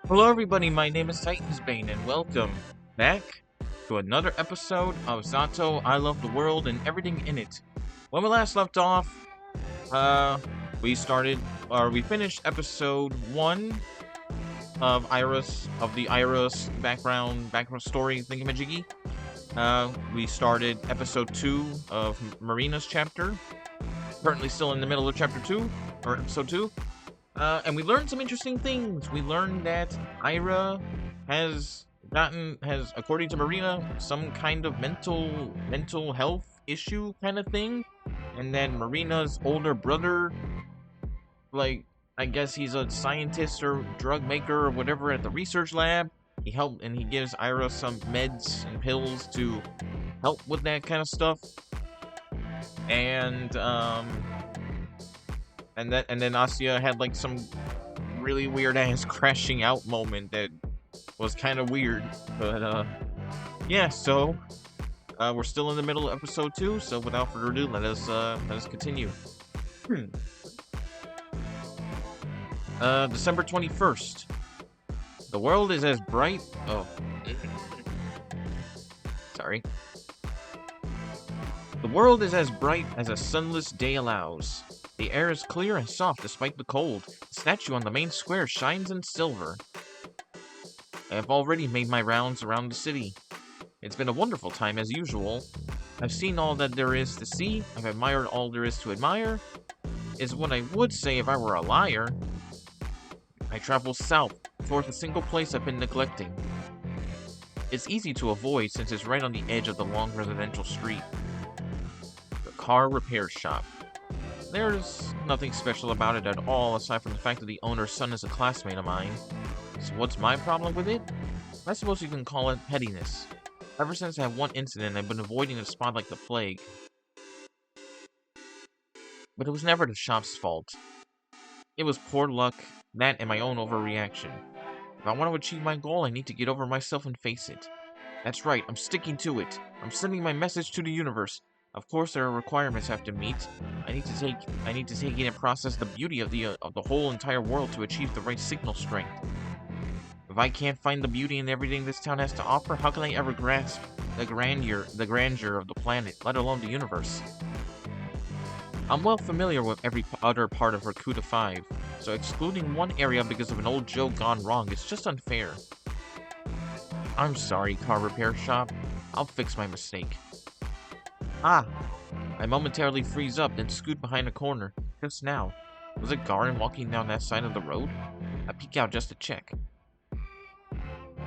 Hello everybody, my name is TitansBane and welcome back to another episode of Z.A.T.O, I Love the World and Everything in It. When we last left off, uh, we finished episode 1 of the Iris background story thingamajiggy. We started episode 2 of Marina's chapter, currently still in the middle of chapter 2, or episode 2. And we learned some interesting things. We learned that Ira has, according to Marina, some kind of mental health issue kind of thing, and then Marina's older brother, like I guess he's a scientist or drug maker or whatever at the research lab. He gives Ira some meds and pills to help with that kind of stuff, and then Asya had like some really weird ass crashing out moment that was kind of weird, but yeah. So we're still in the middle of episode 2, so without further ado, let us continue. December 21st. The world is as bright. Oh, sorry. The world is as bright as a sunless day allows. The air is clear and soft despite the cold. The statue on the main square shines in silver. I have already made my rounds around the city. It's been a wonderful time as usual. I've seen all that there is to see. I've admired all there is to admire. Is what I would say if I were a liar. I travel south, towards a single place I've been neglecting. It's easy to avoid since it's right on the edge of the long residential street. The car repair shop. There's nothing special about it at all aside from the fact that the owner's son is a classmate of mine. So what's my problem with it? I suppose you can call it pettiness. Ever since that one incident, I've been avoiding the spot like the plague. But it was never the shop's fault. It was poor luck, that and my own overreaction. If I want to achieve my goal, I need to get over myself and face it. That's right, I'm sticking to it. I'm sending my message to the universe. Of course, there are requirements I have to meet. I need to take in and process the beauty of the whole entire world to achieve the right signal strength. If I can't find the beauty in everything this town has to offer, how can I ever grasp the grandeur of the planet, let alone the universe? I'm well familiar with every other part of Rakuta 5, so excluding one area because of an old joke gone wrong is just unfair. I'm sorry, car repair shop. I'll fix my mistake. Ah! I momentarily freeze up, then scoot behind a corner. Just now. Was it Garin walking down that side of the road? I peek out just to check.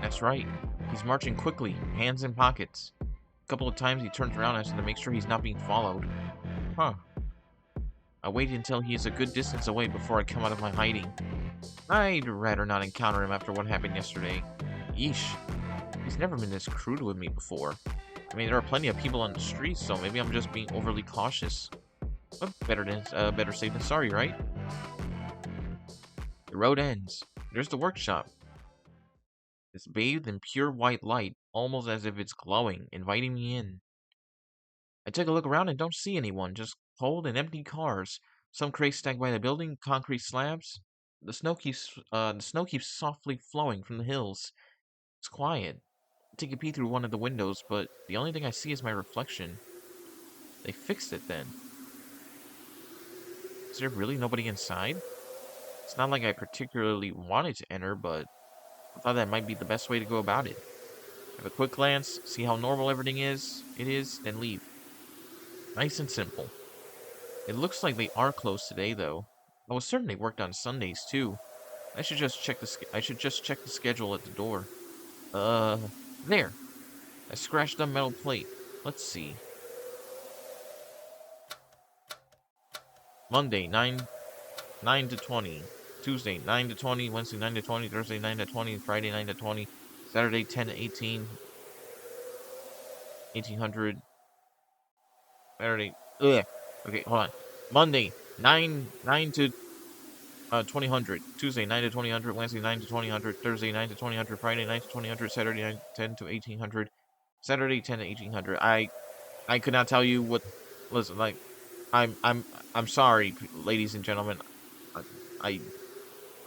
That's right. He's marching quickly, hands in pockets. A couple of times he turns around as to make sure he's not being followed. Huh. I wait until he is a good distance away before I come out of my hiding. I'd rather not encounter him after what happened yesterday. Yeesh. He's never been this crude with me before. I mean, there are plenty of people on the streets, so maybe I'm just being overly cautious. But better safe than sorry, right? The road ends. There's the workshop. It's bathed in pure white light, almost as if it's glowing, inviting me in. I take a look around and don't see anyone, just cold and empty cars. Some crates stacked by the building, concrete slabs. The snow keeps softly flowing from the hills. It's quiet. I take a peek through one of the windows, but the only thing I see is my reflection. They fixed it then. Is there really nobody inside? It's not like I particularly wanted to enter, but I thought that might be the best way to go about it. Have a quick glance, see how normal everything is, then leave. Nice and simple. It looks like they are closed today, though. I was certain they worked on Sundays too. I should just check the schedule at the door. There. A scratched up metal plate. Let's see. Monday, 9 to 20. Tuesday, 9 to 20. Wednesday, 9 to 20. Thursday, 9 to 20. Friday, 9 to 20. Saturday, 10 to 18. 1800. Saturday. Ugh. Okay, hold on. Monday, 9 to 2000. Tuesday, 9 to 2000. Wednesday, 9 to 2000. Thursday, 9 to 2000. Friday, 9 to 2000. Saturday, 10 to 1800. Saturday, 10 to 1800. I could not tell you what. Listen, like, I'm sorry, ladies and gentlemen. I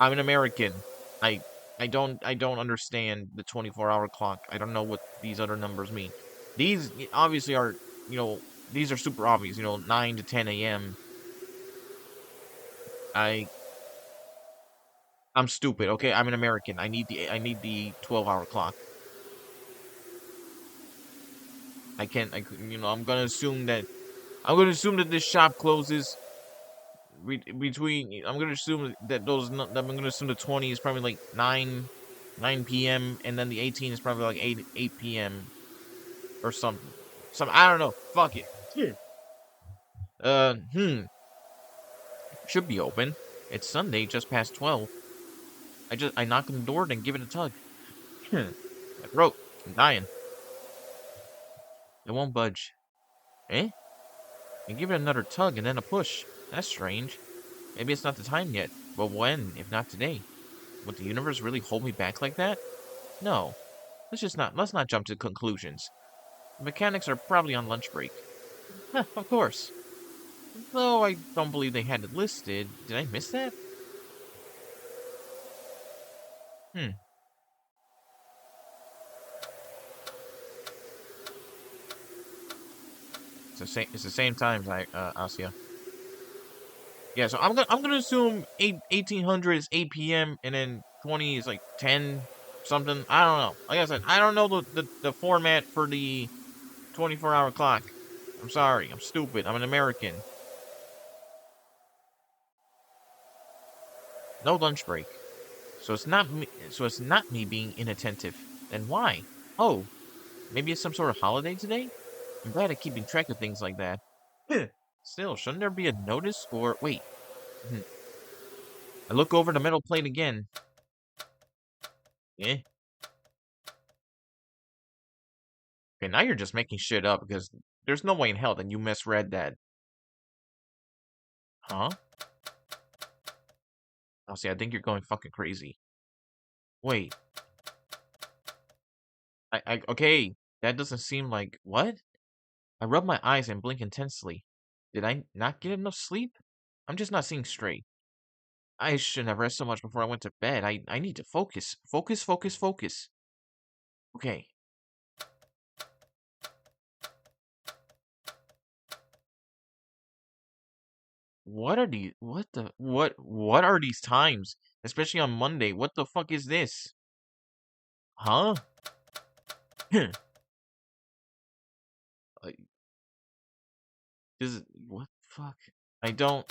I'm an American. I I don't understand the 24-hour clock. I don't know what these other numbers mean. These obviously are, these are super obvious, 9 to 10 a.m. I I'm stupid, okay? I'm an American. I need the 12-hour clock. I'm gonna assume that this shop closes between. I'm gonna assume that I'm gonna assume the 20 is probably like 9 p.m. and then the 18 is probably like 8 p.m. or something. I don't know. Fuck it. Yeah. Uh, hmm. Should be open. It's Sunday, just past 12. I knock on the door, then give it a tug. My throat. I'm dying. It won't budge. Eh? And give it another tug and then a push. That's strange. Maybe it's not the time yet. But when, if not today? Would the universe really hold me back like that? No. Let's not jump to conclusions. The mechanics are probably on lunch break. Huh, of course. Though I don't believe they had it listed. Did I miss that? Hmm. It's the same time, Asia. Yeah, so I'm gonna assume 1800 is 8 p.m. and then 20 is like 10 something. I don't know. Like I said, I don't know the format for the 24-hour clock. I'm sorry. I'm stupid. I'm an American. No lunch break. So it's not me being inattentive. Then why? Oh, maybe it's some sort of holiday today? I'm bad at keeping track of things like that. Still, shouldn't there be a notice or wait? Hmm. I look over the metal plate again. Eh? Okay, now you're just making shit up because there's no way in hell that you misread that. Huh? Oh, see, I think you're going fucking crazy. Wait. Okay. That doesn't seem like what? I rub my eyes and blink intensely. Did I not get enough sleep? I'm just not seeing straight. I shouldn't have rest so much before I went to bed. I need to focus. Focus, focus, focus. Okay. What are these times? Especially on Monday. What the fuck is this? Huh? Like, what the fuck? I don't.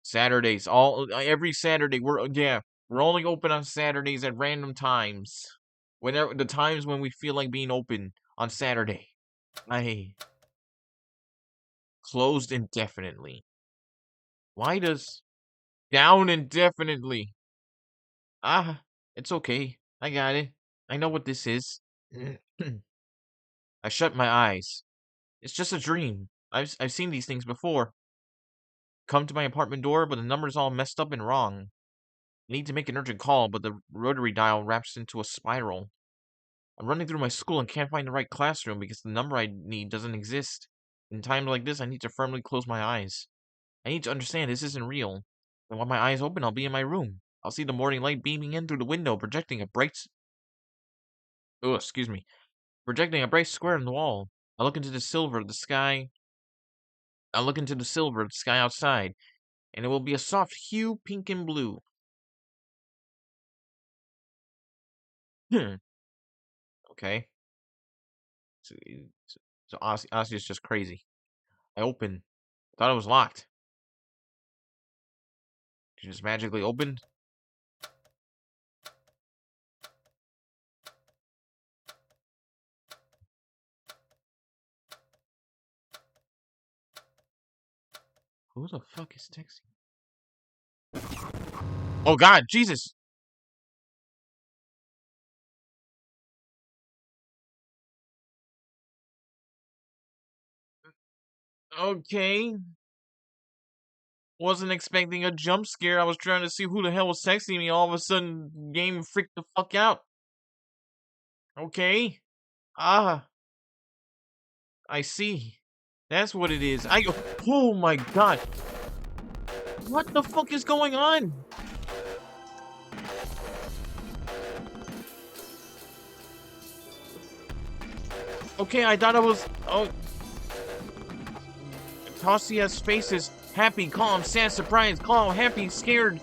Saturdays, every Saturday. We're only open on Saturdays at random times. Whenever the times when we feel like being open on Saturday. I closed indefinitely. Why does down indefinitely? Ah, it's okay. I got it. I know what this is. I shut my eyes. It's just a dream. I've seen these things before. Come to my apartment door, but the number's all messed up and wrong. I need to make an urgent call, but the rotary dial wraps into a spiral. I'm running through my school and can't find the right classroom because the number I need doesn't exist. In times like this, I need to firmly close my eyes. I need to understand this isn't real. And when my eyes open, I'll be in my room. I'll see the morning light beaming in through the window, excuse me, projecting a bright square in the wall. I look into the silver of the sky. I look into the silver of the sky outside, and it will be a soft hue, pink and blue. Okay. So, so Ozzy is just crazy. I open. Thought it was locked. It just magically opened. Who the fuck is texting? Oh God, Jesus! Okay. Wasn't expecting a jump scare. I was trying to see who the hell was texting me. All of a sudden, game freaked the fuck out. Okay. Ah, I see. That's what it is. Oh my God. What the fuck is going on? Okay, I thought I was. Oh, Tosia's face is happy, calm, sad, surprised, calm, happy, scared,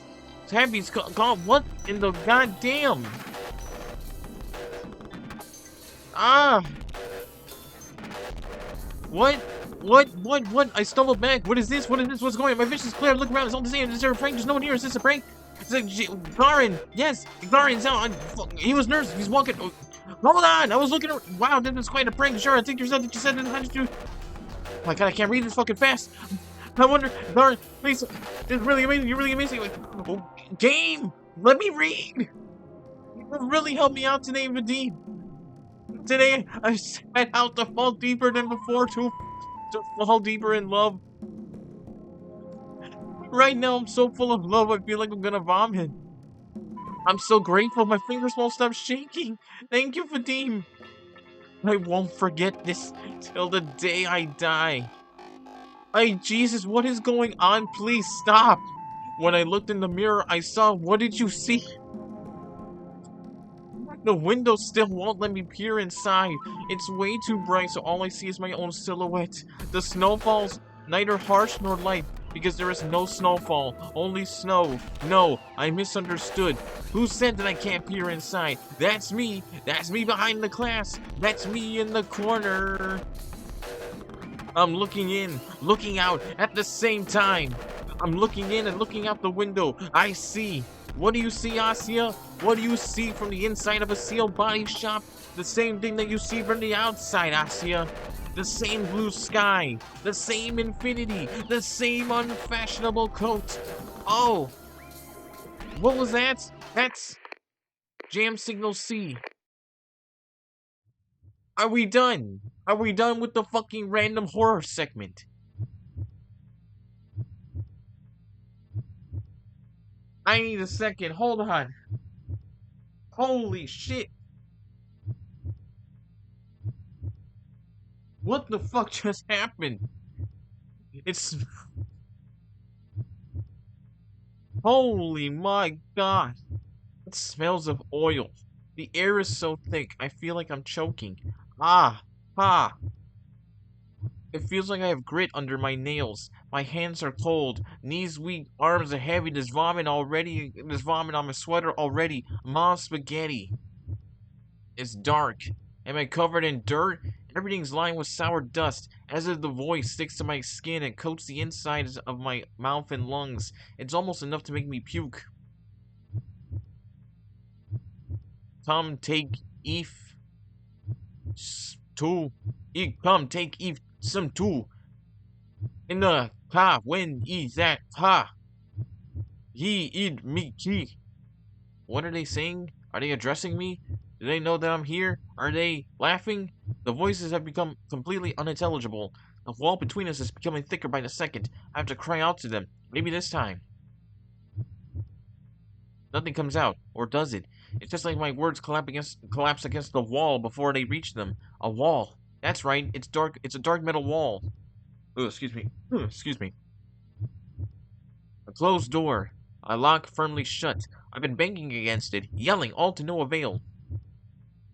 happy, calm. What in the goddamn? Ah, what? What? I stumbled back. What is this? What is this? What's going on? My vision is clear. Look around. It's all the same. Is there a prank? There's no one here. Is this a prank? It's like Garin. Yes, Garin's out. He was nervous. He's walking. Oh, hold on. I was looking. Wow, this is quite a prank. Sure, I think there's nothing you said. How did you? Oh my god, I can't read this fucking fast. I wonder, Garin, please. It's really amazing. You're really amazing. Like, oh, game. Let me read. You really helped me out today, Vadim. Today, I set out to fall deeper than before, to fall deeper in love. Right now, I'm so full of love, I feel like I'm gonna vomit. I'm so grateful, my fingers won't stop shaking. Thank you, Vadim. I won't forget this till the day I die. Hey, Jesus, what is going on? Please stop. When I looked in the mirror, I saw, what did you see? The window still won't let me peer inside. It's way too bright, so all I see is my own silhouette. The snowfalls, neither harsh nor light, because there is no snowfall, only snow. No, I misunderstood. Who said that I can't peer inside? That's me. That's me behind the glass. That's me in the corner. I'm looking in, looking out at the same time. I'm looking in and looking out the window. I see. What do you see, Asya? What do you see from the inside of a sealed body shop? The same thing that you see from the outside, Asya. The same blue sky, the same infinity, the same unfashionable coat. Oh, what was that? That's Jam Signal C. Are we done? Are we done with the fucking random horror segment? I need a second. Hold on. Holy shit. What the fuck just happened? It's... Holy my god. It smells of oil. The air is so thick, I feel like I'm choking. Ah. Ah. It feels like I have grit under my nails. My hands are cold, knees weak, arms are heavy. There's vomit already. There's vomit on my sweater already. Mom's spaghetti. It's dark. Am I covered in dirt? Everything's lined with sour dust, as if the voice sticks to my skin and coats the insides of my mouth and lungs. It's almost enough to make me puke. Come take Eve too. Come take Eve some too. In the car when is that car? He eat me key. What are they saying? Are they addressing me? Do they know that I'm here? Are they laughing? The voices have become completely unintelligible. The wall between us is becoming thicker by the second. I have to cry out to them. Maybe this time. Nothing comes out, or does it? It's just like my words collapse against the wall before they reach them. A wall. That's right. It's dark. It's a dark metal wall. Oh, excuse me. Excuse me. A closed door. A lock firmly shut. I've been banging against it, yelling, all to no avail.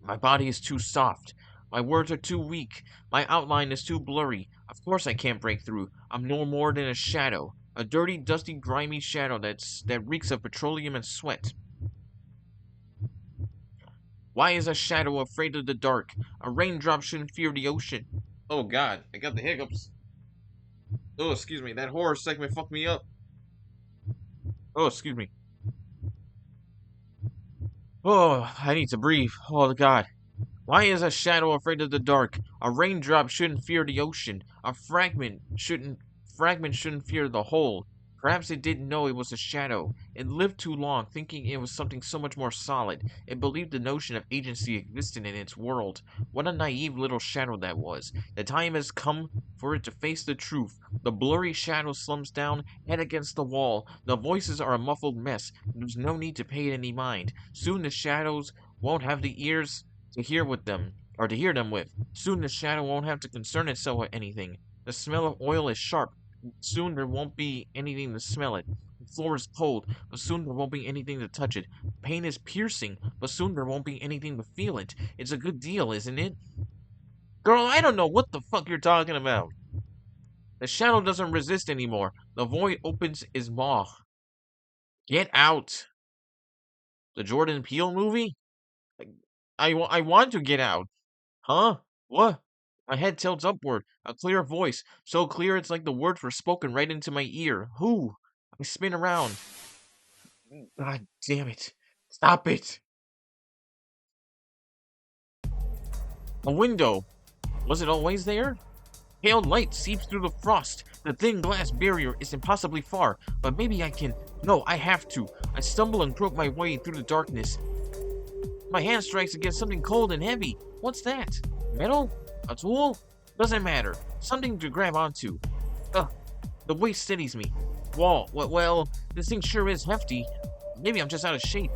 My body is too soft. My words are too weak. My outline is too blurry. Of course I can't break through. I'm no more than a shadow. A dirty, dusty, grimy shadow that reeks of petroleum and sweat. Why is a shadow afraid of the dark? A raindrop shouldn't fear the ocean. Oh god, I got the hiccups. Oh, excuse me, that horror segment fucked me up. Oh, excuse me. Oh, I need to breathe. Oh god. Why is a shadow afraid of the dark? A raindrop shouldn't fear the ocean. A fragment shouldn't fear the whole. Perhaps it didn't know it was a shadow. It lived too long, thinking it was something so much more solid. It believed the notion of agency existed in its world. What a naive little shadow that was. The time has come for it to face the truth. The blurry shadow slumps down, head against the wall. The voices are a muffled mess. There's no need to pay it any mind. Soon the shadows won't have the ears to hear with them, or to hear them with. Soon the shadow won't have to concern itself with anything. The smell of oil is sharp. Soon there won't be anything to smell it. The floor is cold, but soon there won't be anything to touch it. Pain is piercing, but soon there won't be anything to feel it. It's a good deal, isn't it? Girl, I don't know what the fuck you're talking about. The shadow doesn't resist anymore. The void opens its maw. Get out. The Jordan Peele movie? I want to get out. Huh? What? My head tilts upward. A clear voice. So clear it's like the words were spoken right into my ear. Who? I spin around. God damn it. Stop it. A window. Was it always there? Pale light seeps through the frost. The thin glass barrier is impossibly far, but maybe I can. No, I have to. I stumble and grope my way through the darkness. My hand strikes against something cold and heavy. What's that? Metal? A tool? Doesn't matter. Something to grab onto. Ugh. The weight steadies me. Wall. Well, this thing sure is hefty. Maybe I'm just out of shape.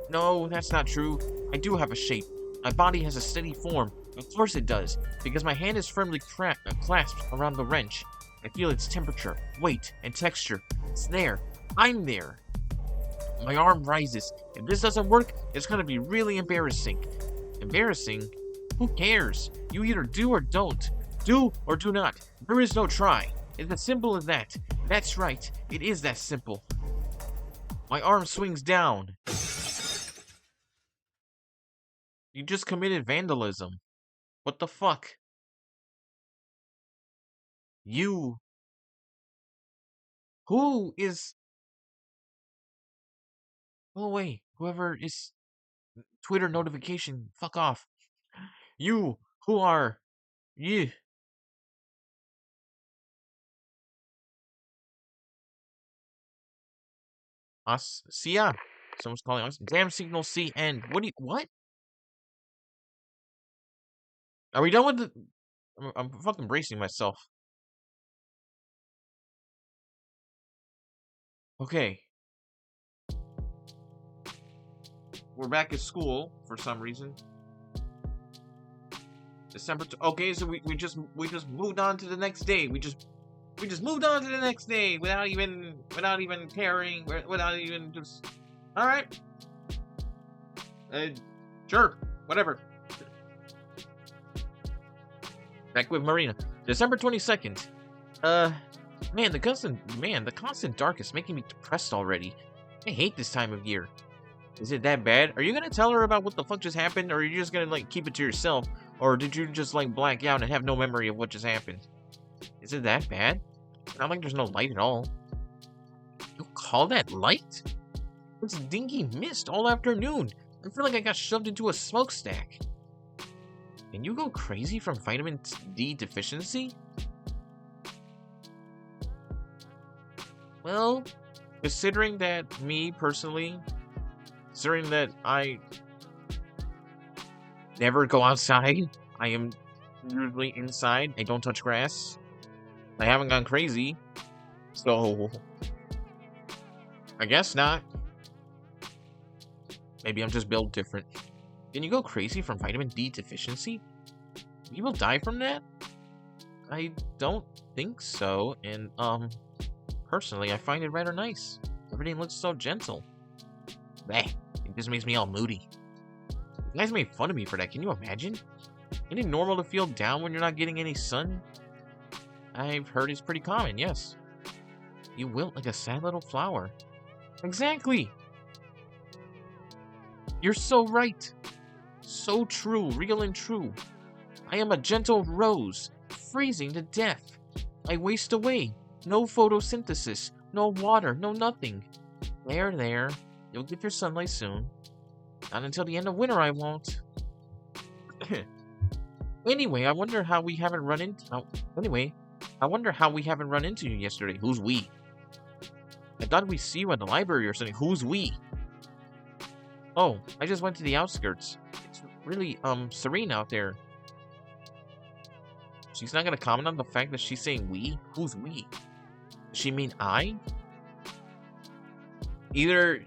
No, that's not true. I do have a shape. My body has a steady form. Of course it does, because my hand is firmly clasped around the wrench. I feel its temperature, weight, and texture. It's there. I'm there. My arm rises. If this doesn't work, it's gonna be really embarrassing. Embarrassing? Who cares? You either do or don't. Do or do not. There is no try. It's as simple as that. That's right. It is that simple. My arm swings down. You just committed vandalism. What the fuck? You. Who is... Oh, wait. Whoever is... Twitter notification. Fuck off. You. Who are... You. Us? Sia. Someone's calling us. Damn signal C end. What? Are we done with the... I'm fucking bracing myself. Okay. We're back at school for some reason. Okay, so we just moved on to the next day. We just moved on to the next day without even caring, without even just... All right. Sure, whatever. Back with Marina. December 22nd. Man, the constant dark is making me depressed already. I hate this time of year. Is it that bad? Are you gonna tell her about what the fuck just happened, or are you just gonna, like, keep it to yourself? Or did you just, like, black out and have no memory of what just happened? Is it that bad? Not like there's no light at all. You call that light? It's dingy mist all afternoon. I feel like I got shoved into a smokestack. Can you go crazy from vitamin D deficiency? Well, considering that I never go outside, I am usually inside, I don't touch grass, I haven't gone crazy, so I guess not. Maybe I'm just built different. Can you go crazy from vitamin D deficiency? People die from that? I don't think so, and personally, I find it rather nice. Everything looks so gentle. Bleh, it just makes me all moody. You guys made fun of me for that, can you imagine? Isn't it normal to feel down when you're not getting any sun? I've heard it's pretty common, yes. You wilt like a sad little flower. Exactly! You're so right. So true, real and true. I am a gentle rose, freezing to death. I waste away. No photosynthesis, no water, no nothing. There. You'll get your sunlight soon. Not until the end of winter, I won't. Anyway, I wonder how we haven't run into you yesterday. Who's we? I thought we'd see you at the library or something. Who's we? Oh, I just went to the outskirts. It's really, serene out there. She's not gonna comment on the fact that she's saying we? Who's we? Does she mean I? Either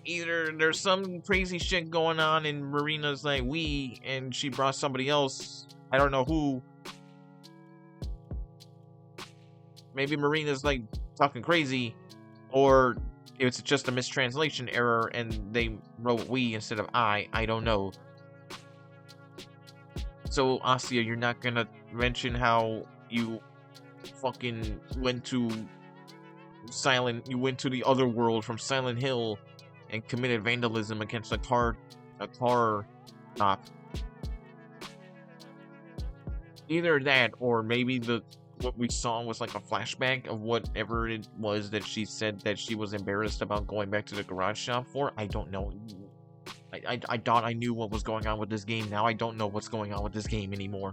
there's some crazy shit going on and Marina's like we, and she brought somebody else. I don't know who. Maybe Marina's like talking crazy, or it's just a mistranslation error and they wrote we instead of I don't know. So, Asya, you're not gonna mention how you fucking went to you went to the other world from Silent Hill and committed vandalism against a car shop. Either that, or maybe what we saw was like a flashback of whatever it was that she said that she was embarrassed about going back to the garage shop for. I don't know. I thought I knew what was going on with this game. Now I don't know what's going on with this game anymore.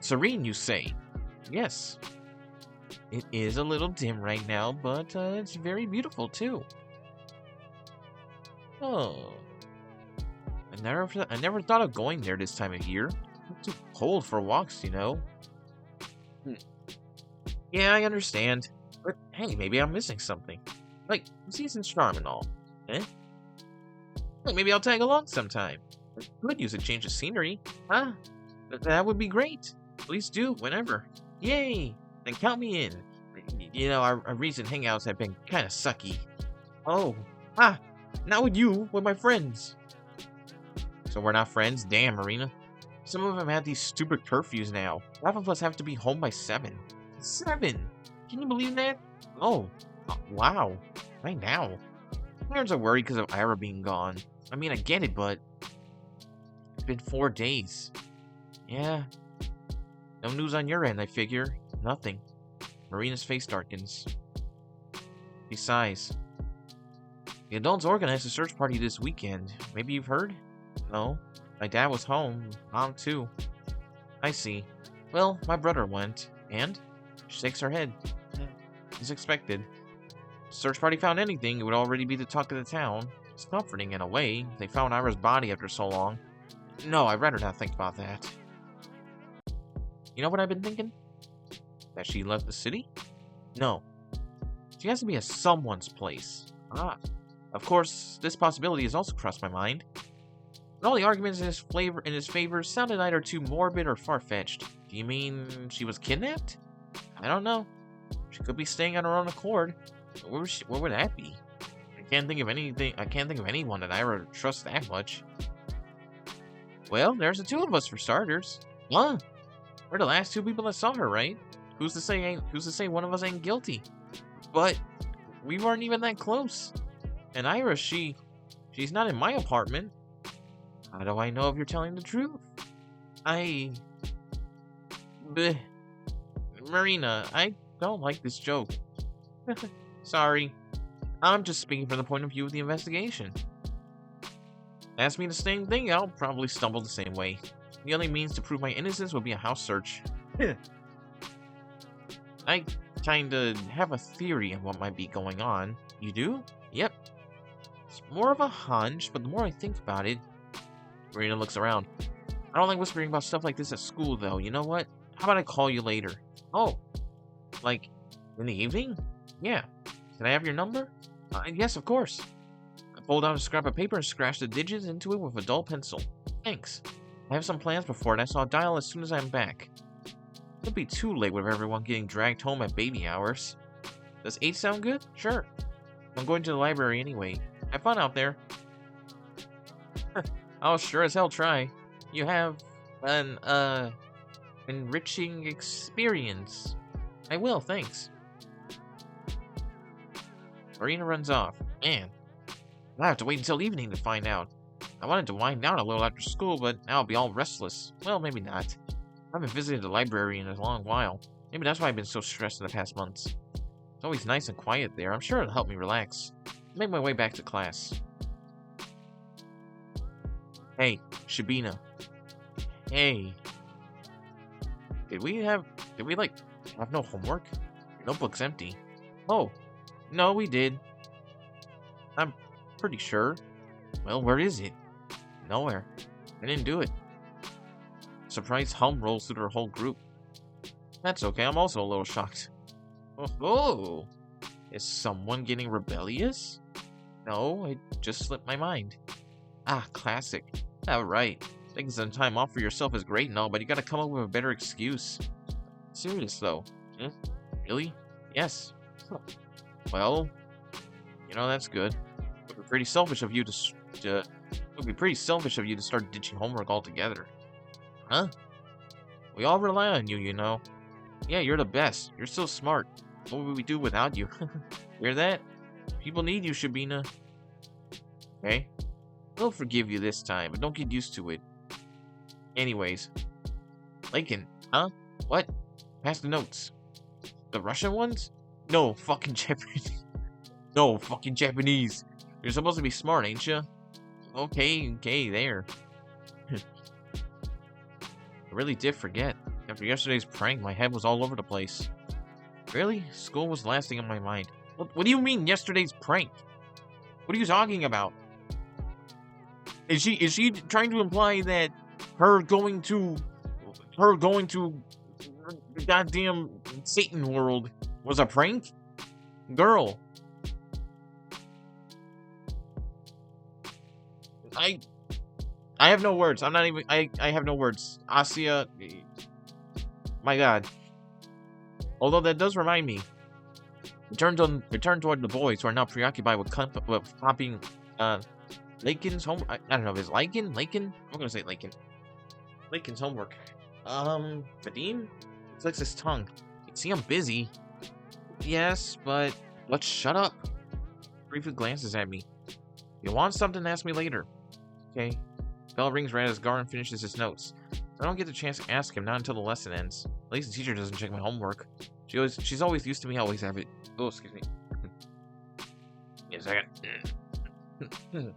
Serene, you say? Yes. It is a little dim right now, but it's very beautiful too. Oh. I never thought of going there this time of year. It's too cold for walks, you know. Yeah, I understand. But hey, maybe I'm missing something. Like, season's charm and all. Eh? Well, maybe I'll tag along sometime. Could use a change of scenery. Huh? That would be great. Please do, whenever. Yay! Then count me in. You know, our recent hangouts have been kind of sucky. Oh. Not with you, with my friends. So we're not friends? Damn, Marina. Some of them have these stupid curfews now. Half of us have to be home by 7. 7? Can you believe that? Oh, wow. Right now. Parents are worried because of Ira being gone. I mean, I get it, but it's been 4 days. Yeah. No news on your end, I figure. Nothing. Marina's face darkens. She sighs. The adults organized a search party this weekend. Maybe you've heard? No. My dad was home. Mom, too. I see. Well, my brother went. And? She shakes her head. As expected. If search party found anything, it would already be the talk of the town. It's comforting in a way. They found Ira's body after so long. No, I'd rather not think about that. You know what I've been thinking? That she left the city? No. She has to be at someone's place. Of course, this possibility has also crossed my mind. But all the arguments in his favor sounded either too morbid or far-fetched. Do you mean she was kidnapped? I don't know. She could be staying on her own accord. Where would that be? I can't think of anyone that I would trust that much. Well, there's the 2 of us for starters. Huh? We're the last 2 people that saw her, right? Who's to say one of us ain't guilty? But we weren't even that close. And Ira, she's not in my apartment. How do I know if you're telling the truth? Marina, I don't like this joke. Sorry. I'm just speaking from the point of view of the investigation. Ask me the same thing, I'll probably stumble the same way. The only means to prove my innocence would be a house search. I kinda have a theory of what might be going on. You do? Yep. It's more of a hunch, but the more I think about it... Marina looks around. I don't like whispering about stuff like this at school, though. You know what? How about I call you later? Oh. Like, in the evening? Yeah. Can I have your number? Yes, of course. I pulled out a scrap of paper and scratched the digits into it with a dull pencil. Thanks. I have some plans before it, so I'll dial as soon as I'm back. It'll be too late with everyone getting dragged home at baby hours. Does 8 sound good? Sure. I'm going to the library anyway. Have fun out there. I'll sure as hell try. You have an, enriching experience. I will, thanks. Marina runs off. Man, I'll have to wait until evening to find out. I wanted to wind down a little after school, but now I'll be all restless. Well, maybe not. I haven't visited the library in a long while. Maybe that's why I've been so stressed in the past months. It's always nice and quiet there. I'm sure it'll help me relax. I'll make my way back to class. Hey, Shabina. Hey. Did we have no homework? Your notebook's empty. Oh, no, we did. I'm pretty sure. Well, where is it? Nowhere. I didn't do it. Surprised hum rolls through their whole group. That's okay, I'm also a little shocked. Oh, is someone getting rebellious? No, it just slipped my mind. Ah, classic. Right. Taking some time off for yourself is great and all, but you gotta come up with a better excuse. Serious though. Really? Yes. Well, You know, that's good. It would be pretty selfish of you it would be pretty selfish of you to start ditching homework altogether. Huh? We all rely on you, you know. Yeah, you're the best. You're so smart. What would we do without you? Hear that? People need you, Shabina. Okay? We'll forgive you this time, but don't get used to it. Anyways. Lincoln, huh? What? Pass the notes. The Russian ones? No, fucking Japanese. No, fucking Japanese. You're supposed to be smart, ain't you? Okay, there. I really did forget. After yesterday's prank, my head was all over the place. Really? School was lasting on my mind. What do you mean, yesterday's prank? What are you talking about? Is she trying to imply that her going to the goddamn Satan world was a prank? Girl. I have no words. I'm not even I have no words. Asia, my god. Although that does remind me. Return toward the boys who are now preoccupied with copying Lakin's home. I don't know if it's Lakin? I'm gonna say Lakin. Lakin's homework. Vadim? He flicks his tongue. See, I'm busy. Yes, but let's shut up. Briefly glances at me. You want something? Ask me later. Okay. Bell rings right as Garin finishes his notes. I don't get the chance to ask him, not until the lesson ends. At least the teacher doesn't check my homework. She's always used to me always have it. Oh, excuse me. Yes, I got.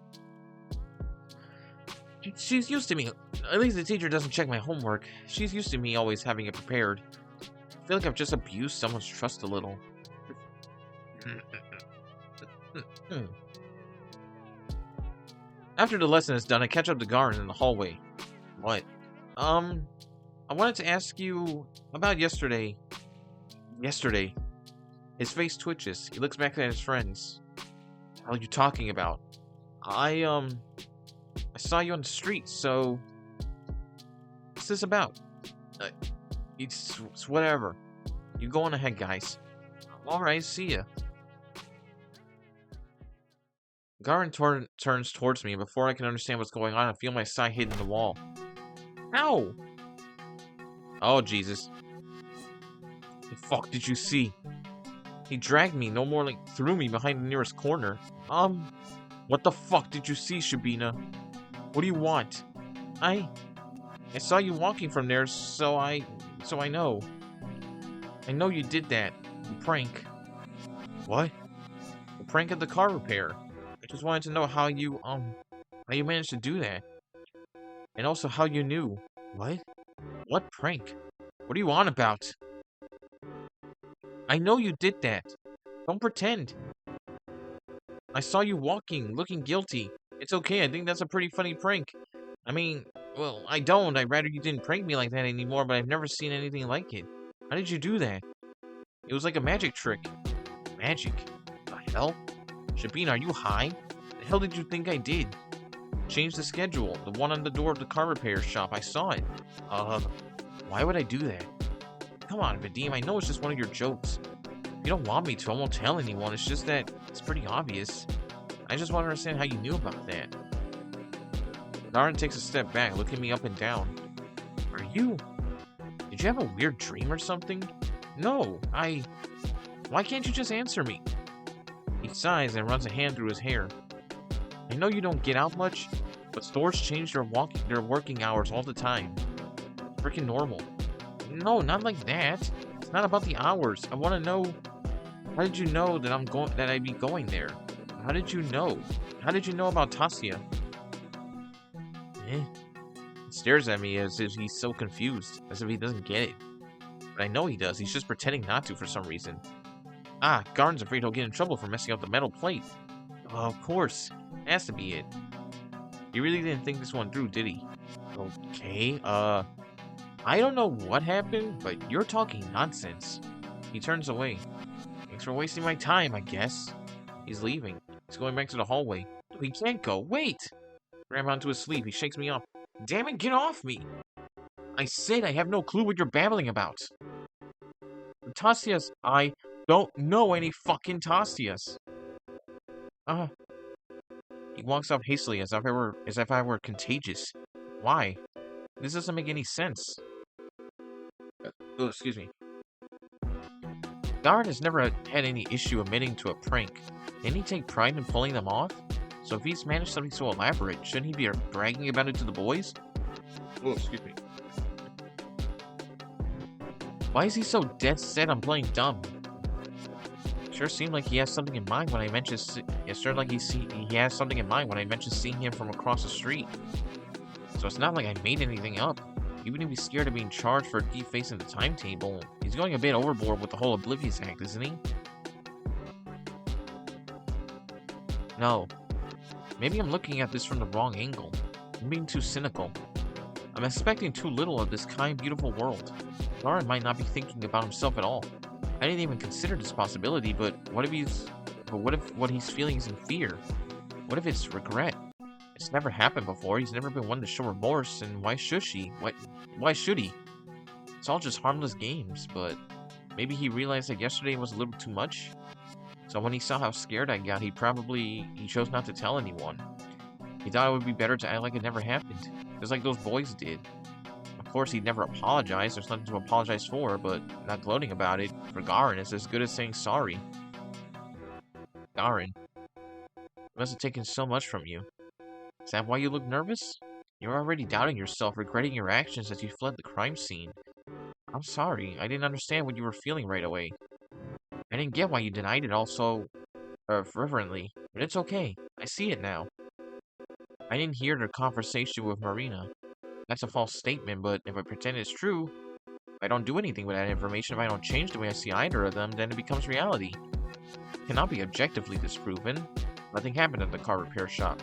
She's used to me. At least the teacher doesn't check my homework. She's used to me always having it prepared. I feel like I've just abused someone's trust a little. After the lesson is done, I catch up to Garin in the hallway. What? I wanted to ask you about yesterday. His face twitches. He looks back at his friends. What are you talking about? I saw you on the street, so... What's this about? It's whatever. You go on ahead, guys. Alright, see ya. Garin turns towards me, and before I can understand what's going on, I feel my side hit in the wall. Ow! Oh, Jesus. The fuck did you see? He dragged me, no more like threw me behind the nearest corner. What the fuck did you see, Shabina? What do you want? I saw you walking from there, so I know. I know you did that. The prank. What? The prank at the car repair. I just wanted to know how you managed to do that. And also how you knew. What? What prank? What are you on about? I know you did that. Don't pretend. I saw you walking, looking guilty. It's okay, I think that's a pretty funny prank. I mean, well, I don't. I'd rather you didn't prank me like that anymore, but I've never seen anything like it. How did you do that? It was like a magic trick. Magic? The hell? Shabina, are you high? The hell did you think I did? Change the schedule. The one on the door of the car repair shop. I saw it. Why would I do that? Come on, Vadim. I know it's just one of your jokes. If you don't want me to, I won't tell anyone. It's just that it's pretty obvious. I just want to understand how you knew about that. Garin takes a step back, looking me up and down. Did you have a weird dream or something? No, why can't you just answer me? He sighs and runs a hand through his hair. I know you don't get out much, but stores change their working hours all the time. Freaking normal. No, not like that. It's not about the hours. I want to know. How did you know that I'd be going there? How did you know? How did you know about Tasia? He stares at me as if he's so confused, as if he doesn't get it. But I know he does. He's just pretending not to for some reason. Garin's afraid he'll get in trouble for messing up the metal plate. Oh, of course. Has to be it. He really didn't think this one through, did he? Okay, I don't know what happened, but you're talking nonsense. He turns away. Thanks for wasting my time, I guess. He's leaving. He's going back to the hallway. He can't go. Wait! Grab onto his sleeve. He shakes me up. Damn it, get off me! I said I have no clue what you're babbling about. Tasias, I don't know any fucking Tasias. Uh, he walks off hastily as if I were contagious. Why? This doesn't make any sense. Oh, excuse me. Garrett has never had any issue admitting to a prank. Didn't he take pride in pulling them off? So if he's managed something so elaborate, shouldn't he be bragging about it to the boys? Oh, excuse me. Why is he so dead set on playing dumb? Sure seemed like he has something in mind when I mentioned. It sure like he has something in mind when I mentioned seeing him from across the street. So it's not like I made anything up. Even if he's scared of being charged for defacing the timetable, he's going a bit overboard with the whole Oblivious Act, isn't he? No. Maybe I'm looking at this from the wrong angle. I'm being too cynical. I'm expecting too little of this kind, beautiful world. Lauren might not be thinking about himself at all. I didn't even consider this possibility, but what if what he's feeling is in fear? What if it's regret? It's never happened before. He's never been one to show remorse, and why should she? Why should he? It's all just harmless games, but maybe he realized that yesterday was a little too much. So when he saw how scared I got, he chose not to tell anyone. He thought it would be better to act like it never happened, just like those boys did. Of course, he'd never apologize. There's nothing to apologize for, but not gloating about it for Garin is as good as saying sorry. Garin, it must have taken so much from you. Is that why you look nervous? You're already doubting yourself, regretting your actions as you fled the crime scene. I'm sorry, I didn't understand what you were feeling right away. I didn't get why you denied it all so fervently, but it's okay. I see it now. I didn't hear the conversation with Marina. That's a false statement, but if I pretend it's true, if I don't do anything with that information, if I don't change the way I see either of them, then it becomes reality. It cannot be objectively disproven. Nothing happened at the car repair shop.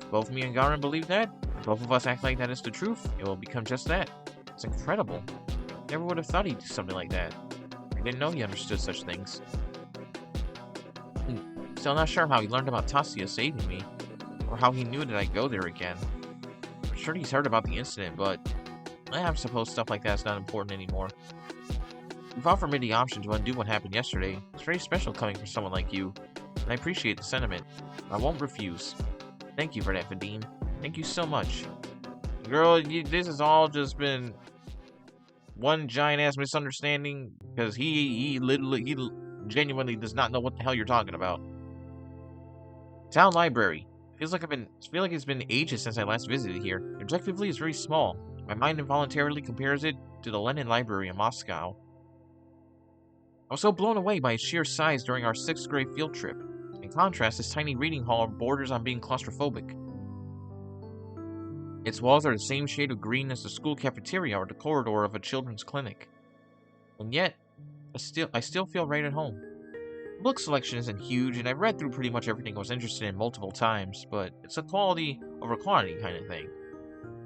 If both me and Garin believe that, if both of us act like that is the truth, it will become just that. It's incredible. Never would have thought he'd do something like that. I didn't know he understood such things. Still not sure how he learned about Tassia saving me, or how he knew that I'd go there again. I'm sure he's heard about the incident, but I suppose stuff like that's not important anymore. You've offered me the option to undo what happened yesterday. It's very special coming from someone like you, and I appreciate the sentiment. I won't refuse. Thank you for that, Vadim. Thank you so much. Girl, this has all just been one giant-ass misunderstanding, because he genuinely does not know what the hell you're talking about. Town library. Feel like it's been ages since I last visited here. Objectively, it's very small. My mind involuntarily compares it to the Lenin Library in Moscow. I was so blown away by its sheer size during our 6th grade field trip. In contrast, this tiny reading hall borders on being claustrophobic. Its walls are the same shade of green as the school cafeteria or the corridor of a children's clinic. And yet, I still feel right at home. The book selection isn't huge, and I've read through pretty much everything I was interested in multiple times, but it's a quality over quantity kind of thing.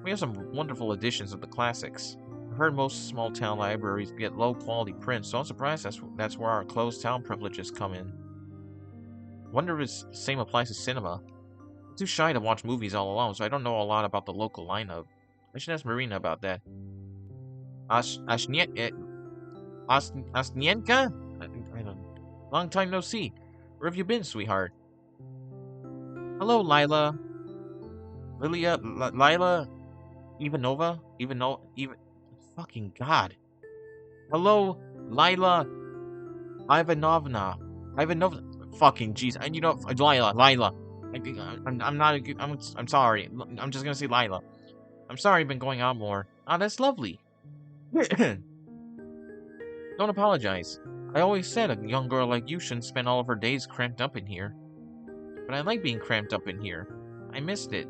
We have some wonderful editions of the classics. I've heard most small-town libraries get low-quality prints, so I'm surprised that's where our closed-town privileges come in. Wonder if the same applies to cinema. I'm too shy to watch movies all alone, so I don't know a lot about the local lineup. I should ask Marina about that. Ostnienka? I don't. Long time no see. Where have you been, sweetheart? Hello, Lila. Lila? Ivanova? Fucking God. Hello, Lila Ivanovna. Fucking jeez. And you know, Lila. I'm sorry. I'm just gonna say Lila. I'm sorry I've been going out more. Ah, that's lovely. Don't apologize. I always said a young girl like you shouldn't spend all of her days cramped up in here. But I like being cramped up in here. I missed it.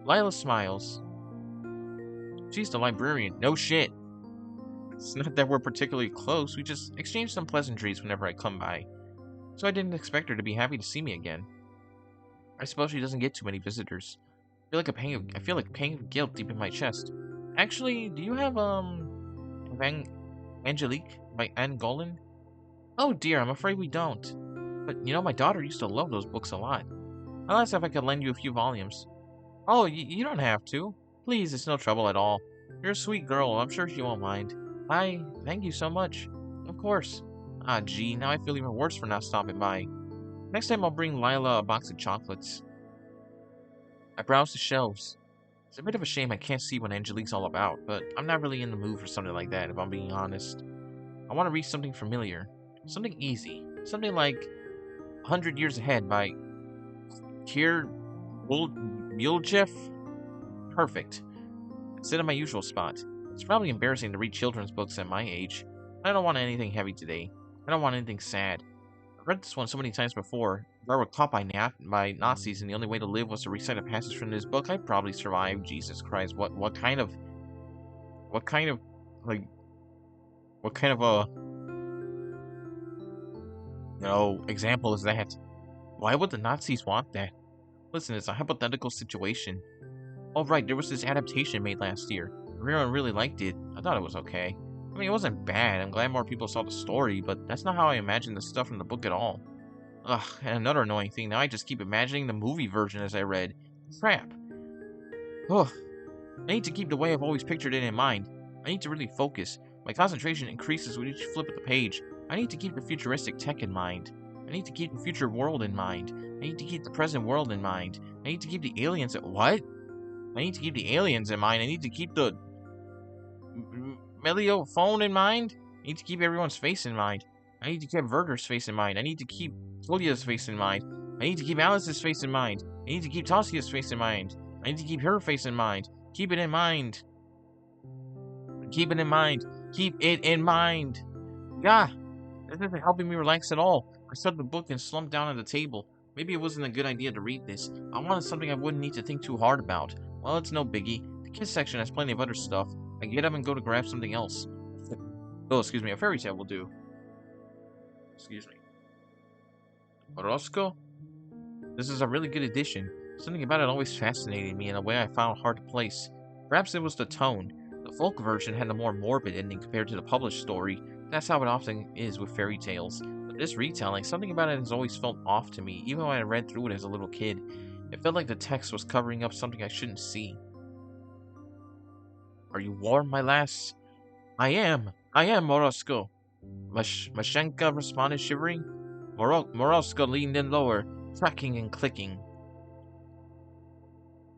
Lila smiles. She's the librarian. No shit. It's not that we're particularly close. We just exchange some pleasantries whenever I come by. So I didn't expect her to be happy to see me again. I suppose she doesn't get too many visitors. I feel like a pang of guilt deep in my chest. Actually, do you have, Angelique by Anne Golan? Oh dear, I'm afraid we don't. But, you know, my daughter used to love those books a lot. I'll ask if I could lend you a few volumes. Oh, you don't have to. Please, it's no trouble at all. You're a sweet girl, I'm sure she won't mind. Thank you so much. Of course. Ah, gee, now I feel even worse for not stopping by. Next time I'll bring Lila a box of chocolates. I browse the shelves. It's a bit of a shame I can't see what Angelique's all about, but I'm not really in the mood for something like that, if I'm being honest. I want to read something familiar. Something easy. Something like 100 Years Ahead by Kier Muljeff? Perfect. Sit in my usual spot. It's probably embarrassing to read children's books at my age. I don't want anything heavy today. I don't want anything sad. I've read this one so many times before. If I were caught by Nazis and the only way to live was to recite a passage from this book, I'd probably survive. Jesus Christ, what kind of example is that? Why would the Nazis want that? Listen, it's a hypothetical situation. Oh right, there was this adaptation made last year. Everyone really liked it. I thought it was okay. I mean, it wasn't bad. I'm glad more people saw the story, but that's not how I imagined the stuff from the book at all. Ugh, and another annoying thing, now I just keep imagining the movie version as I read. Crap. Ugh. I need to keep the way I've always pictured it in mind. I need to really focus. My concentration increases with each flip of the page. I need to keep the futuristic tech in mind. I need to keep the future world in mind. I need to keep the present world in mind. I need to keep the aliens at what? I need to keep the aliens in mind. I need to keep the Melio phone in mind. I need to keep everyone's face in mind. I need to keep Verder's face in mind. I need to keep Julia's face in mind. I need to keep Alice's face in mind. I need to keep Tosia's face in mind. I need to keep her face in mind. Keep it in mind. Keep it in mind. Keep it in mind. Gah! This isn't helping me relax at all. I started the book and slumped down at the table. Maybe it wasn't a good idea to read this. I wanted something I wouldn't need to think too hard about. Well, it's no biggie. The kids section has plenty of other stuff. I get up and go to grab something else. Oh, excuse me, a fairy tale will do. Excuse me. Orozco? This is a really good edition. Something about it always fascinated me in a way I found hard to place. Perhaps it was the tone. The folk version had a more morbid ending compared to the published story. That's how it often is with fairy tales. But this retelling, something about it has always felt off to me, even when I read through it as a little kid. It felt like the text was covering up something I shouldn't see. Are you warm, my lass? I am, Morosco. Mashenka responded, shivering. Morosco leaned in lower, tracking and clicking.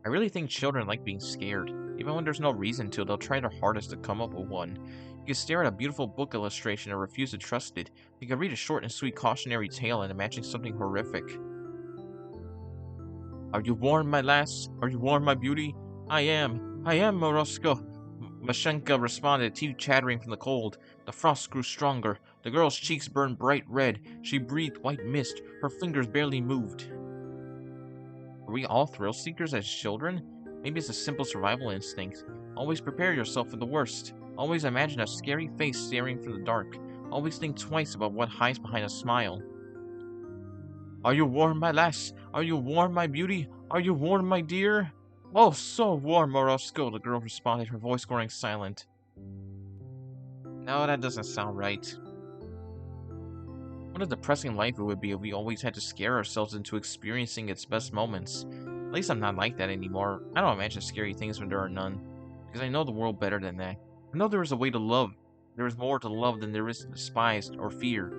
I really think children like being scared. Even when there's no reason to, they'll try their hardest to come up with one. You can stare at a beautiful book illustration and refuse to trust it. You can read a short and sweet cautionary tale and imagine something horrific. Are you warm, my lass? Are you warm, my beauty? I am, Morosco. Mashenka responded, teeth chattering from the cold. The frost grew stronger. The girl's cheeks burned bright red. She breathed white mist. Her fingers barely moved. Were we all thrill seekers as children? Maybe it's a simple survival instinct. Always prepare yourself for the worst. Always imagine a scary face staring from the dark. Always think twice about what hides behind a smile. Are you warm, my lass? Are you warm, my beauty? Are you warm, my dear? Oh, so warm, Morosco, the girl responded, her voice growing silent. No, that doesn't sound right. What a depressing life it would be if we always had to scare ourselves into experiencing its best moments. At least I'm not like that anymore. I don't imagine scary things when there are none. Because I know the world better than that. I know there is a way to love. There is more to love than there is to despise or fear.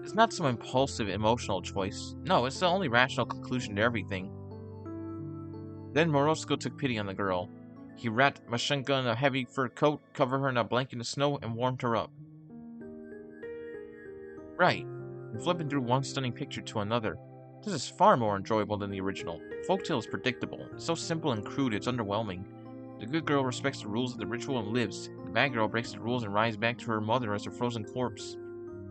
It's not some impulsive, emotional choice. No, it's the only rational conclusion to everything. Then Morosco took pity on the girl. He wrapped Mashenka in a heavy fur coat, covered her in a blanket of snow, and warmed her up. Right. And flipping through one stunning picture to another. This is far more enjoyable than the original. Folktale is predictable. It's so simple and crude, it's underwhelming. The good girl respects the rules of the ritual and lives. The bad girl breaks the rules and rides back to her mother as a frozen corpse.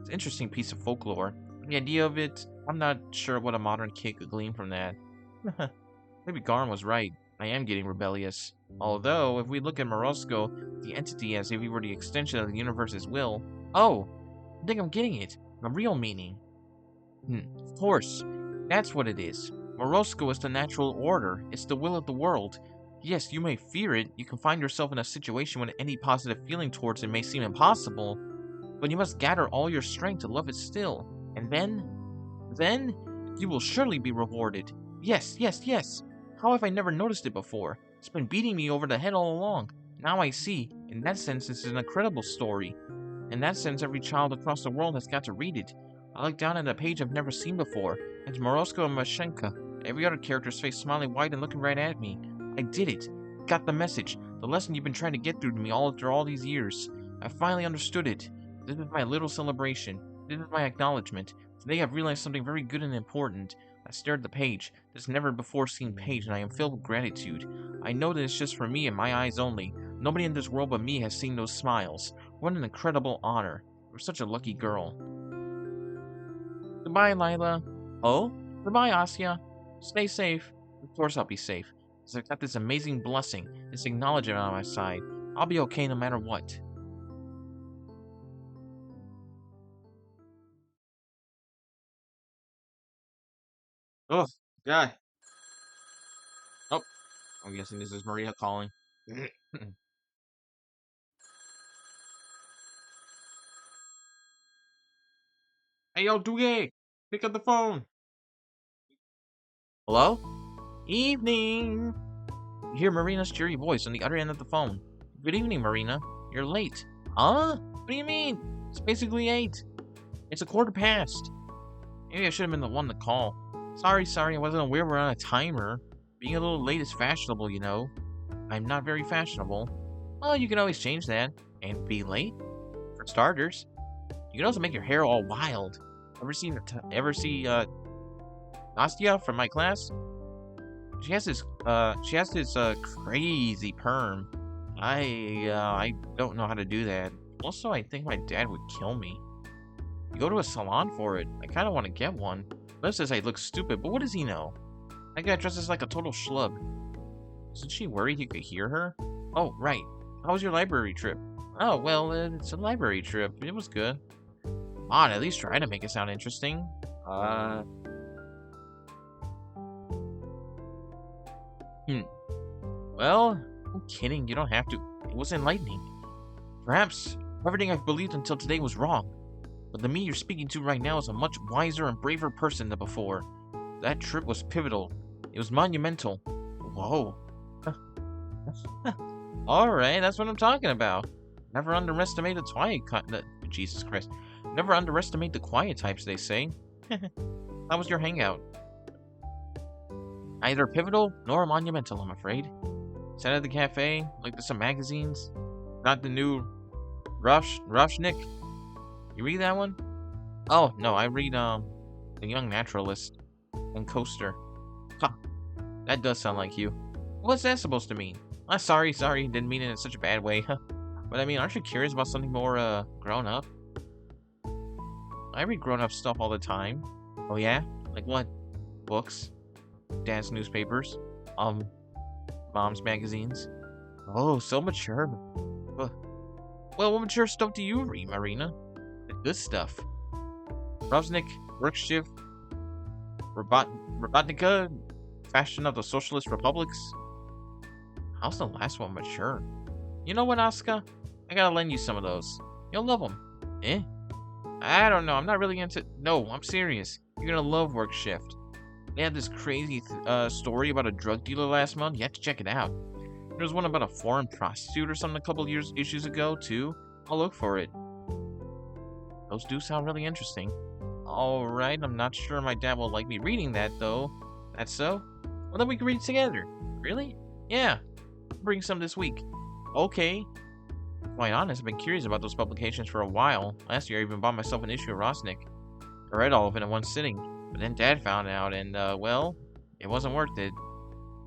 It's an interesting piece of folklore. The idea of it, I'm not sure what a modern kid could glean from that. Maybe Garn was right. I am getting rebellious. Although, if we look at Morosco, the entity as if he were the extension of the universe's will... Oh! I think I'm getting it. The real meaning. Of course. That's what it is. Morosco is the natural order. It's the will of the world. Yes, you may fear it. You can find yourself in a situation when any positive feeling towards it may seem impossible. But you must gather all your strength to love it still. And then, you will surely be rewarded. Yes, yes, yes. How have I never noticed it before? It's been beating me over the head all along. Now I see. In that sense, it's an incredible story. In that sense, every child across the world has got to read it. I look down at a page I've never seen before. It's Morosko and Mashenka. Every other character's face smiling wide and looking right at me. I did it. Got the message. The lesson you've been trying to get through to me all after all these years. I finally understood it. This is my little celebration. This is my acknowledgement. Today I've realized something very good and important. I stared at the page, this never-before-seen page, and I am filled with gratitude. I know that it's just for me and my eyes only. Nobody in this world but me has seen those smiles. What an incredible honor. You're such a lucky girl. Goodbye, Lila. Oh? Goodbye, Asya. Stay safe. Of course I'll be safe. Because I've got this amazing blessing, this acknowledgement on my side. I'll be okay no matter what. Oh, God. Oh, I'm guessing this is Maria calling. Hey, yo, Dougie! Pick up the phone! Hello? Evening! You hear Marina's cheery voice on the other end of the phone. Good evening, Marina. You're late. Huh? What do you mean? It's basically 8. It's a quarter past. Maybe I should have been the one to call. Sorry, I wasn't aware we're on a timer. Being a little late is fashionable, you know. I'm not very fashionable. Well, you can always change that. And be late? For starters. You can also make your hair all wild. Ever see Nastya from my class? She has this crazy perm. I don't know how to do that. Also, I think my dad would kill me. You go to a salon for it. I kind of want to get one. Liv says I look stupid, but what does he know? That guy dresses like a total schlub. Isn't she worried he could hear her? Oh, right. How was your library trip? Oh, well, it's a library trip. It was good. Come on, at least try to make it sound interesting. Well, I'm kidding. You don't have to. It was enlightening. Perhaps everything I've believed until today was wrong. But the me you're speaking to right now is a much wiser and braver person than before. That trip was pivotal. It was monumental. Whoa. Alright, that's what I'm talking about. Never underestimate Jesus Christ. Never underestimate the quiet types, they say. How was your hangout? Neither pivotal nor monumental, I'm afraid. Sat at the cafe, looked at some magazines. Got the new Rushnick. You read that one? Oh, no, I read, The Young Naturalist and Coaster. Huh, that does sound like you. What's that supposed to mean? Sorry, didn't mean it in such a bad way. But I mean, aren't you curious about something more, grown up? I read grown-up stuff all the time. Oh yeah? Like what? Books? Dad's newspapers? Mom's magazines? Oh, so mature. Well, what mature stuff do you read, Marina? The good stuff. Rosnik, Workshift, Robotnica, Fashion of the Socialist Republics. How's the last one mature? You know what, Asuka? I gotta lend you some of those. You'll love them. Eh? I don't know. I'm not really into... No, I'm serious. You're gonna love Workshift. They had this crazy story about a drug dealer last month. You have to check it out. There was one about a foreign prostitute or something a couple issues ago, too. I'll look for it. Those do sound really interesting. Alright, I'm not sure my dad will like me reading that, though. That's so? Well, then we can read it together. Really? Yeah. I'll bring some this week. Okay. Quite honest, I've been curious about those publications for a while. Last year, I even bought myself an issue of Rosnik. I read all of it in one sitting. But then Dad found out, and, well, it wasn't worth it.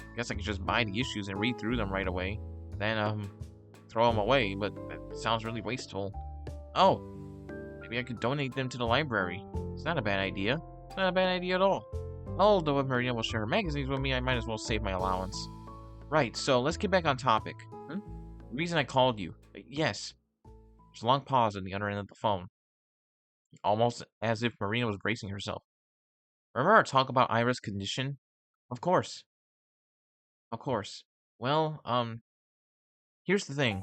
I guess I could just buy the issues and read through them right away. Then, throw them away, but it sounds really wasteful. Oh, maybe I could donate them to the library. It's not a bad idea. It's not a bad idea at all. Although if Marina will share her magazines with me, I might as well save my allowance. Right, so let's get back on topic. The reason I called you. Yes. There's a long pause on the other end of the phone. Almost as if Marina was bracing herself. Remember our talk about Ira's condition? Of course. Of course. Well, here's the thing.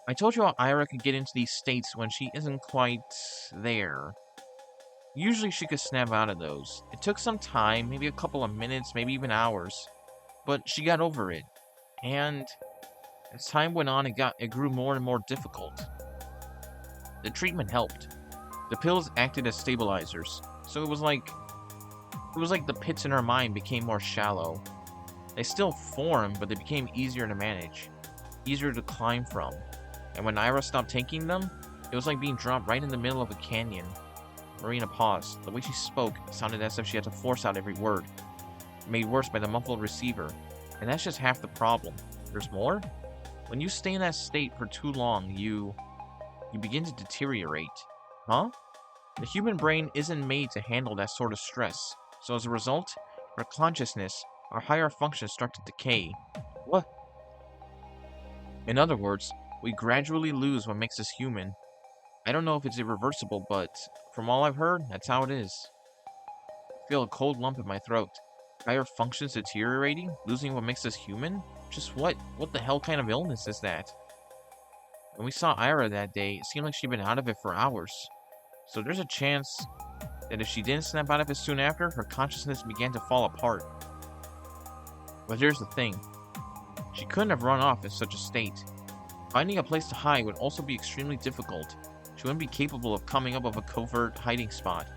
I told you how Ira could get into these states when she isn't quite there. Usually she could snap out of those. It took some time, maybe a couple of minutes, maybe even hours. But she got over it. And as time went on, it grew more and more difficult. The treatment helped. The pills acted as stabilizers. So it was like It was like the pits in her mind became more shallow. They still formed, but they became easier to manage, easier to climb from. And when Ira stopped taking them, it was like being dropped right in the middle of a canyon. Marina paused. The way she spoke sounded as if she had to force out every word, made worse by the muffled receiver. And that's just half the problem. There's more? When you stay in that state for too long, you begin to deteriorate. Huh? The human brain isn't made to handle that sort of stress. So as a result, our consciousness, our higher functions start to decay. What? In other words, we gradually lose what makes us human. I don't know if it's irreversible, but from all I've heard, that's how it is. I feel a cold lump in my throat. Higher functions deteriorating? Losing what makes us human? Just what? What the hell kind of illness is that? When we saw Ira that day, it seemed like she'd been out of it for hours. So there's a chance that if she didn't snap out of it soon after, her consciousness began to fall apart. But here's the thing. She couldn't have run off in such a state. Finding a place to hide would also be extremely difficult. She wouldn't be capable of coming up with a covert hiding spot.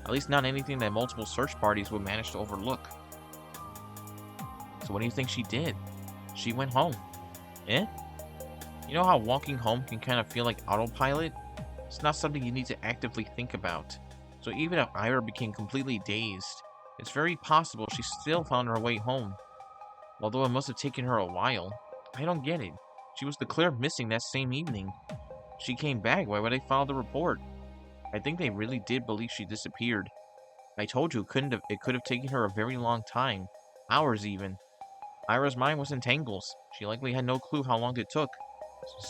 At least not anything that multiple search parties would manage to overlook. So what do you think she did? She went home. Eh? You know how walking home can kind of feel like autopilot? It's not something you need to actively think about. So even if Ira became completely dazed, it's very possible she still found her way home. Although it must have taken her a while. I don't get it. She was declared missing that same evening. She came back, why would they file the report? I think they really did believe she disappeared. I told you it could have taken her a very long time. Hours even. Ira's mind was in tangles. She likely had no clue how long it took.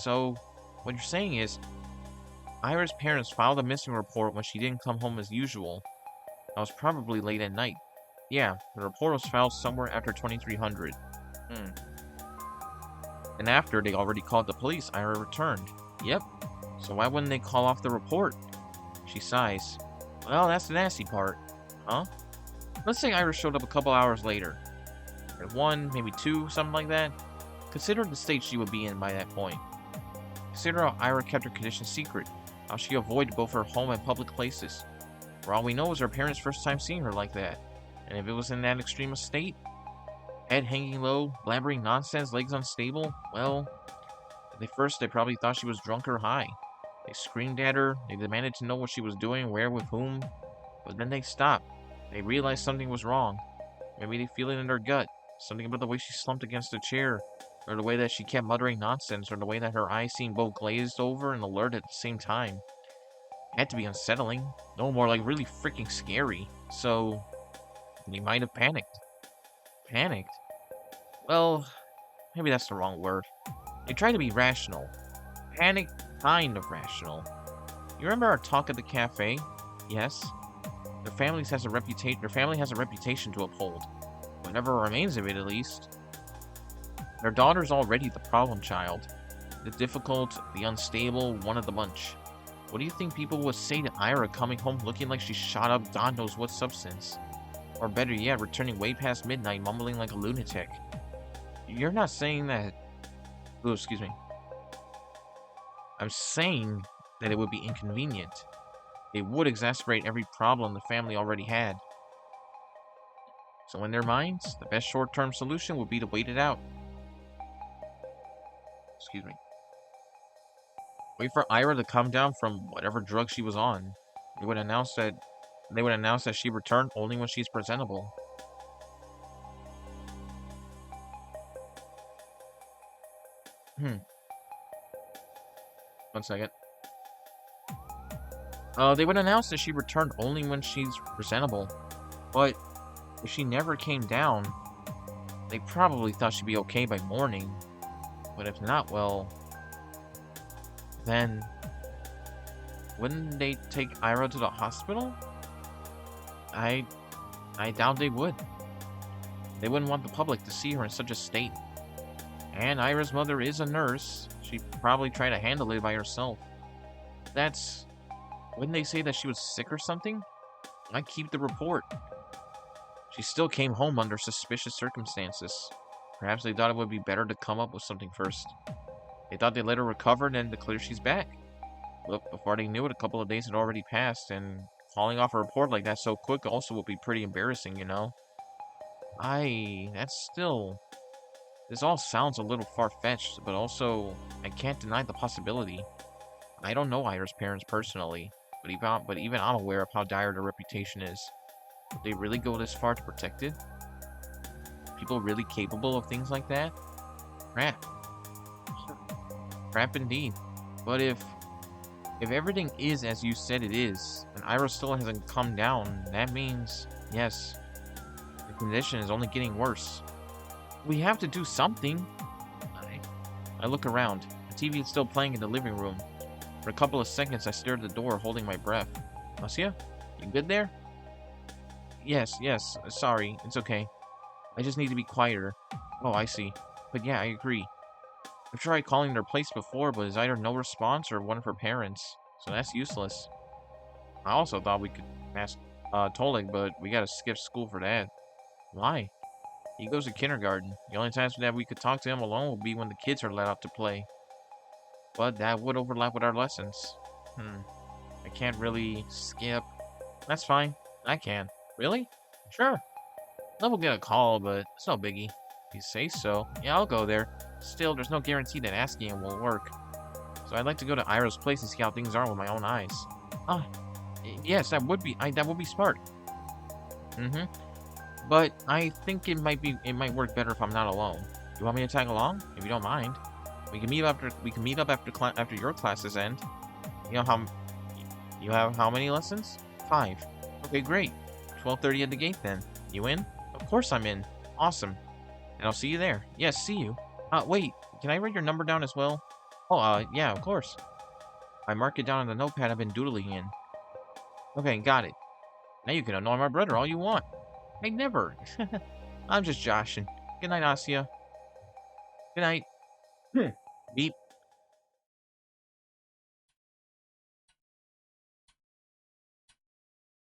So, what you're saying is, Ira's parents filed a missing report when she didn't come home as usual. That was probably late at night. Yeah, the report was filed somewhere after 2300. And after they already called the police, Ira returned. Yep. So why wouldn't they call off the report? She sighs. Well, that's the nasty part. Huh? Let's say Ira showed up a couple hours later. At 1, maybe 2, something like that. Consider the state she would be in by that point. Consider how Ira kept her condition secret. How she avoided both her home and public places. For all we know, it was her parents' first time seeing her like that. And if it was in that extreme state, head hanging low, blabbering nonsense, legs unstable, well, at first they probably thought she was drunk or high. They screamed at her, they demanded to know what she was doing, where, with whom, but then they stopped. They realized something was wrong. Maybe they feel it in their gut. Something about the way she slumped against a chair, or the way that she kept muttering nonsense, or the way that her eyes seemed both glazed over and alert at the same time. It had to be unsettling. No, more like really freaking scary. So, they might have panicked. Panicked? Well, maybe that's the wrong word. They tried to be rational. Panic, kind of rational. You remember our talk at the cafe? Yes. Their family has a reputation to uphold. Whatever remains of it, at least. Their daughter's already the problem child. The difficult, the unstable, one of the bunch. What do you think people would say to Ira coming home looking like she shot up God knows what substance? Or better yet, returning way past midnight mumbling like a lunatic. You're not saying that... Oh, excuse me. I'm saying that it would be inconvenient. It would exacerbate every problem the family already had. So in their minds, the best short-term solution would be to wait it out. Excuse me. Wait for Ira to come down from whatever drug she was on. They would announce that she returned only when she's presentable. One second. They would announce that she returned only when she's presentable. But if she never came down, they probably thought she'd be okay by morning. But if not, well, then wouldn't they take Ira to the hospital? I doubt they would. They wouldn't want the public to see her in such a state. And Ira's mother is a nurse. She'd probably try to handle it by herself. Wouldn't they say that she was sick or something? I'd keep the report. She still came home under suspicious circumstances. Perhaps they thought it would be better to come up with something first. They thought they'd let her recover and then declare she's back. Look, before they knew it, a couple of days had already passed, and calling off a report like that so quick also would be pretty embarrassing, you know? That's still... This all sounds a little far-fetched, but also, I can't deny the possibility. I don't know Ira's parents personally, but even I'm aware of how dire their reputation is. Would they really go this far to protect it? People really capable of things like that? Crap. Crap indeed. But if everything is as you said it is, and Ira still hasn't come down, that means, yes, the condition is only getting worse. We have to do something. I look around. The TV is still playing in the living room. For a couple of seconds, I stare at the door, holding my breath. Marcia? You good there? Yes. Sorry. It's okay. I just need to be quieter. Oh, I see. But yeah, I agree. I've tried calling their place before, but it's either no response or one of her parents. So that's useless. I also thought we could ask Tolik, but we gotta skip school for that. Why? He goes to kindergarten. The only times that we could talk to him alone will be when the kids are let out to play. But that would overlap with our lessons. I can't really skip. That's fine. I can. Really? Sure. I will get a call, but it's no biggie. If you say so. Yeah, I'll go there. Still, there's no guarantee that asking him will work. So I'd like to go to Ira's place and see how things are with my own eyes. Yes, that would be smart. But I think it might work better if I'm not alone. You want me to tag along? If you don't mind. We can meet up after your classes end. You have how many lessons? 5. Okay, great. 12:30 at the gate then. You in? Of course I'm in. Awesome. And I'll see you there. Yes, see you. Wait. Can I write your number down as well? Oh, yeah, of course. I mark it down on the notepad I've been doodling in. Okay, got it. Now you can annoy my brother all you want. I never. I'm just joshing. Good night, Asya. Good night. Beep.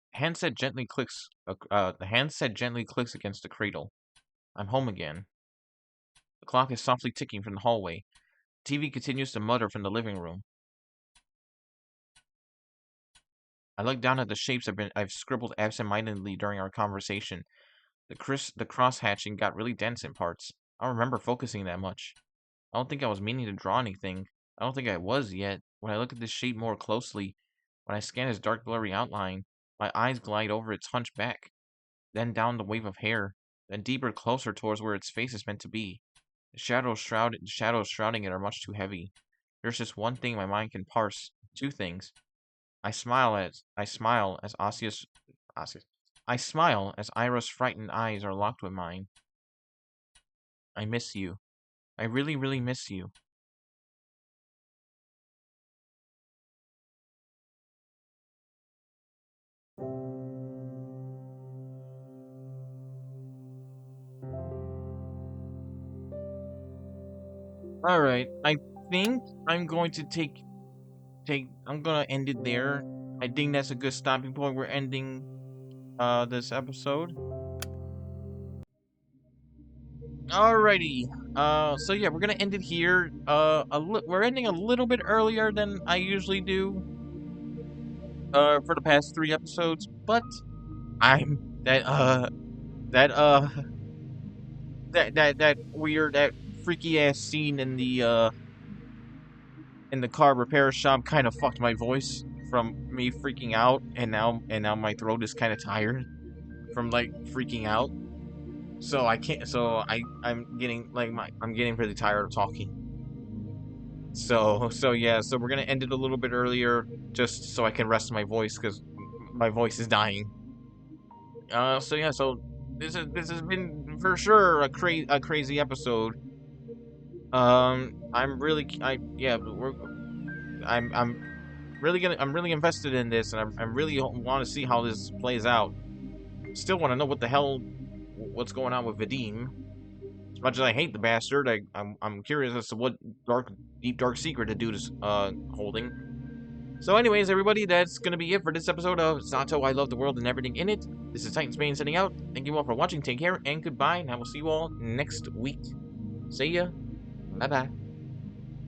The handset gently clicks against the cradle. I'm home again. The clock is softly ticking from the hallway. The TV continues to mutter from the living room. I look down at the shapes I've scribbled absent-mindedly during our conversation. The cross-hatching got really dense in parts. I don't remember focusing that much. I don't think I was meaning to draw anything. I don't think I was yet. When I look at this shape more closely, when I scan its dark blurry outline, my eyes glide over its hunchback, then down the wave of hair, then deeper closer towards where its face is meant to be. The shadows shrouding it are much too heavy. There's just one thing my mind can parse. 2 things. I smile as Ira's frightened eyes are locked with mine. I miss you. I really, really miss you. Alright, I think I'm going to I'm gonna end it there. I think that's a good stopping point. We're ending this episode. Alrighty. So yeah, we're gonna end it here. We're ending a little bit earlier than I usually do. For the past 3 episodes, but that weird, that freaky ass scene in the car repair shop kind of fucked my voice from me freaking out, and now my throat is kind of tired from like freaking out. So I can't. So I'm getting pretty tired of talking. So yeah. So we're gonna end it a little bit earlier, just so I can rest my voice because my voice is dying. So yeah. So this has been for sure a crazy episode. I'm really I'm really invested in this, and I really want to see how this plays out. Still want to know what's going on with Vadim. As much as I hate the bastard, I'm curious as to what deep dark secret the dude is holding. So anyways, everybody, that's gonna be it for this episode of Z.A.T.O, I Love the World and Everything in It. This is TitansBane signing out. Thank you all for watching. Take care and goodbye, and I will see you all next week. See ya. Bye bye.